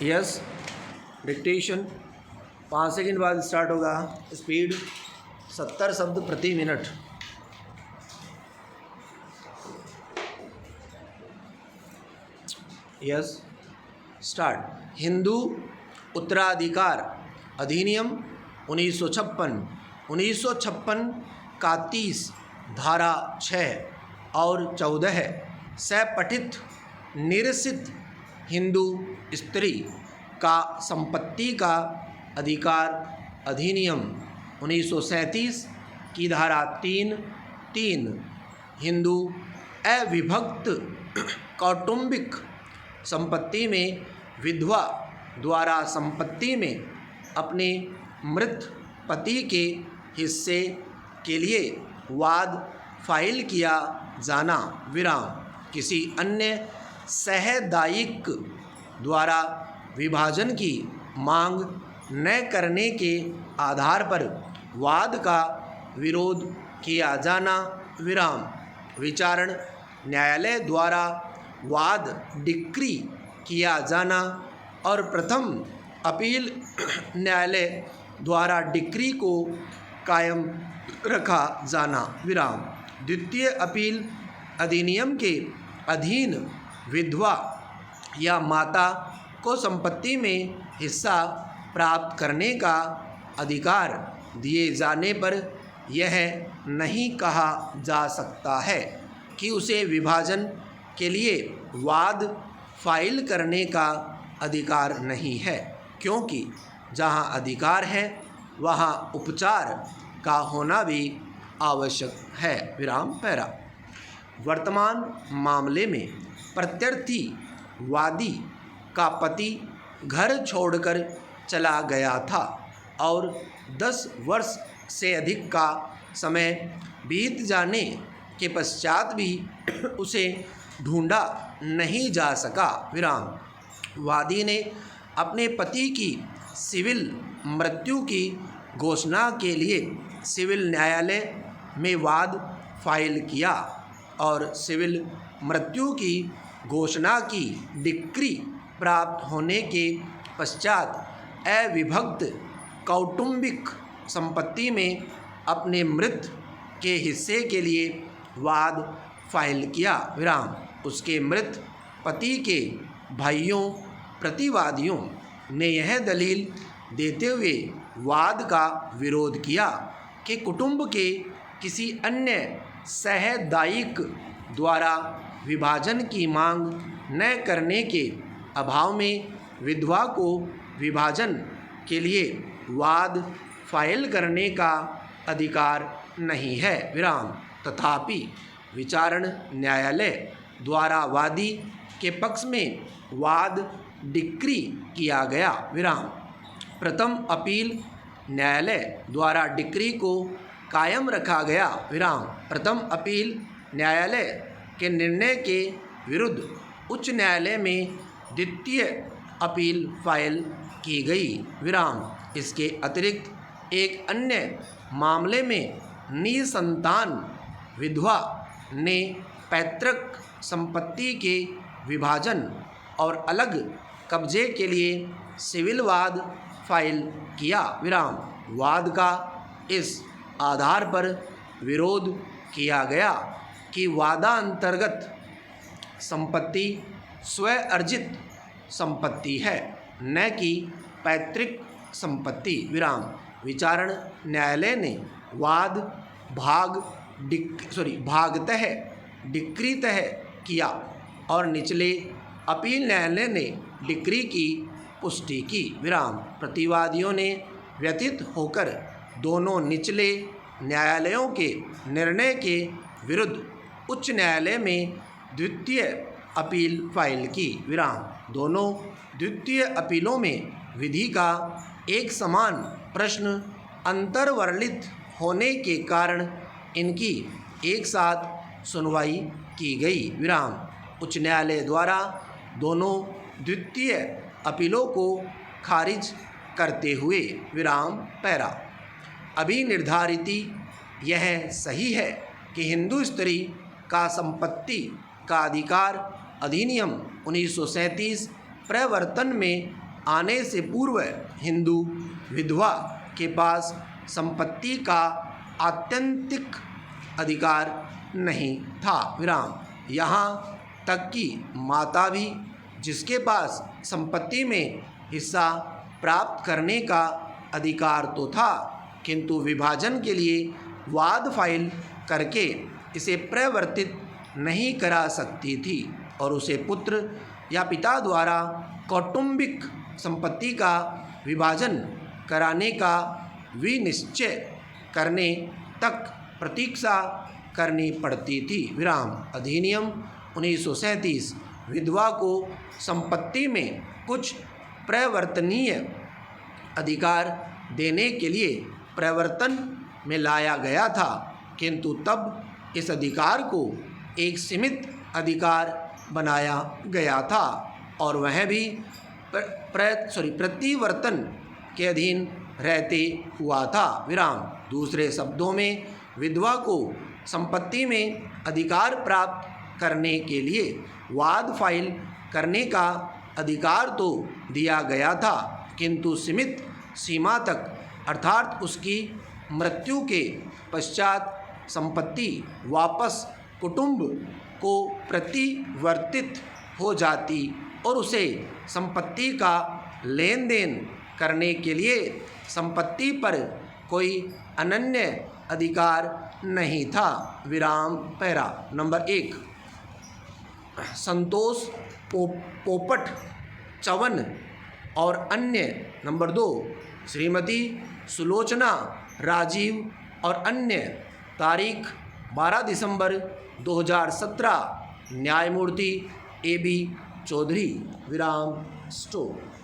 Yes, dictation 5 second बाद start होगा। Speed 70 शब्द प्रति मिनट। Yes, start. हिंदू उत्तराधिकार अधिनियम 1956 का 30 धारा 6 और 14 से पठित निरसित हिंदू स्त्री का संपत्ति का अधिकार अधिनियम 1937 की धारा 3 हिंदू अविभक्त कौटुंबिक संपत्ति में विधवा द्वारा संपत्ति में अपने मृत पति के हिस्से के लिए वाद फाइल किया जाना विराम किसी अन्य सहदायिक द्वारा विभाजन की मांग न करने के आधार पर वाद का विरोध किया जाना विराम विचारण न्यायालय द्वारा वाद डिक्री किया जाना और प्रथम अपील न्यायालय द्वारा डिक्री को कायम रखा जाना विराम द्वितीय अपील अधिनियम के अधीन विधवा या माता को संपत्ति में हिस्सा प्राप्त करने का अधिकार दिए जाने पर यह नहीं कहा जा सकता है कि उसे विभाजन के लिए वाद फाइल करने का अधिकार नहीं है, क्योंकि जहां अधिकार है वहां उपचार का होना भी आवश्यक है विराम पैरा। वर्तमान मामले में प्रत्यर्थी वादी का पति घर छोड़कर चला गया था और 10 वर्ष से अधिक का समय बीत जाने के पश्चात भी उसे ढूंढा नहीं जा सका विराम वादी ने अपने पति की सिविल मृत्यु की घोषणा के लिए सिविल न्यायालय में वाद फाइल किया और सिविल मृत्यु की घोषणा की डिक्री प्राप्त होने के पश्चात अविभक्त कौटुंबिक संपत्ति में अपने मृत के हिस्से के लिए वाद फाइल किया विराम उसके मृत पति के भाइयों प्रतिवादियों ने यह दलील देते हुए वाद का विरोध किया कि कुटुंब के किसी अन्य सहदायिक द्वारा विभाजन की मांग न करने के अभाव में विधवा को विभाजन के लिए वाद फाइल करने का अधिकार नहीं है विराम तथापि विचारण न्यायालय द्वारा वादी के पक्ष में वाद डिक्री किया गया विराम प्रथम अपील न्यायालय द्वारा डिक्री को कायम रखा गया विराम प्रथम अपील न्यायालय के निर्णय के विरुद्ध उच्च न्यायालय में द्वितीय अपील फाइल की गई विराम इसके अतिरिक्त एक अन्य मामले में निसंतान विधवा ने पैतृक संपत्ति के विभाजन और अलग कब्जे के लिए सिविल वाद फाइल किया विराम वाद का इस आधार पर विरोध किया गया कि वादांतर्गत संपत्ति स्व अर्जित संपत्ति है न कि पैतृक संपत्ति विराम विचारण न्यायालय ने वाद भागतः डिक्रीतः किया और निचले अपील न्यायालय ने डिक्री की पुष्टि की विराम प्रतिवादियों ने व्यथित होकर दोनों निचले न्यायालयों के निर्णय के विरुद्ध उच्च न्यायालय में द्वितीय अपील फाइल की विराम दोनों द्वितीय अपीलों में विधि का एक समान प्रश्न अंतर्वर्णित होने के कारण इनकी एक साथ सुनवाई की गई विराम उच्च न्यायालय द्वारा दोनों द्वितीय अपीलों को खारिज करते हुए विराम पैरा अभी निर्धारित यह सही है कि हिंदू स्त्री का संपत्ति का अधिकार अधिनियम 1937 प्रवर्तन में आने से पूर्व हिंदू विधवा के पास संपत्ति का आत्यंतिक अधिकार नहीं था। विराम। यहाँ तक कि माता भी, जिसके पास संपत्ति में हिस्सा प्राप्त करने का अधिकार तो था, किंतु विभाजन के लिए वाद फाइल करके इसे प्रवर्तित नहीं करा सकती थी और उसे पुत्र या पिता द्वारा कौटुंबिक संपत्ति का विभाजन कराने का विनिश्चय करने तक प्रतीक्षा करनी पड़ती थी। विराम। अधिनियम 1937 विधवा को संपत्ति में कुछ प्रवर्तनीय अधिकार देने के लिए प्रवर्तन में लाया गया था, किंतु तब इस अधिकार को एक सीमित अधिकार बनाया गया था और वह भी प्रतिवर्तन के अधीन रहते हुआ था। विराम। दूसरे शब्दों में विधवा को संपत्ति में अधिकार प्राप्त करने के लिए वाद फाइल करने का अधिकार तो दिया गया था, किंतु सीमित सीमा तक, अर्थात उसकी मृत्यु के पश्चात संपत्ति वापस कुटुंब को प्रतिवर्तित हो जाती और उसे संपत्ति का लेन देन करने के लिए संपत्ति पर कोई अनन्य अधिकार नहीं था। विराम। पैरा नंबर 1 संतोष पोपट चवन और अन्य। नंबर 2 श्रीमती सुलोचना राजीव और अन्य। तारीख 12 दिसंबर 2017। न्यायमूर्ति AB चौधरी। विराम। स्टॉप।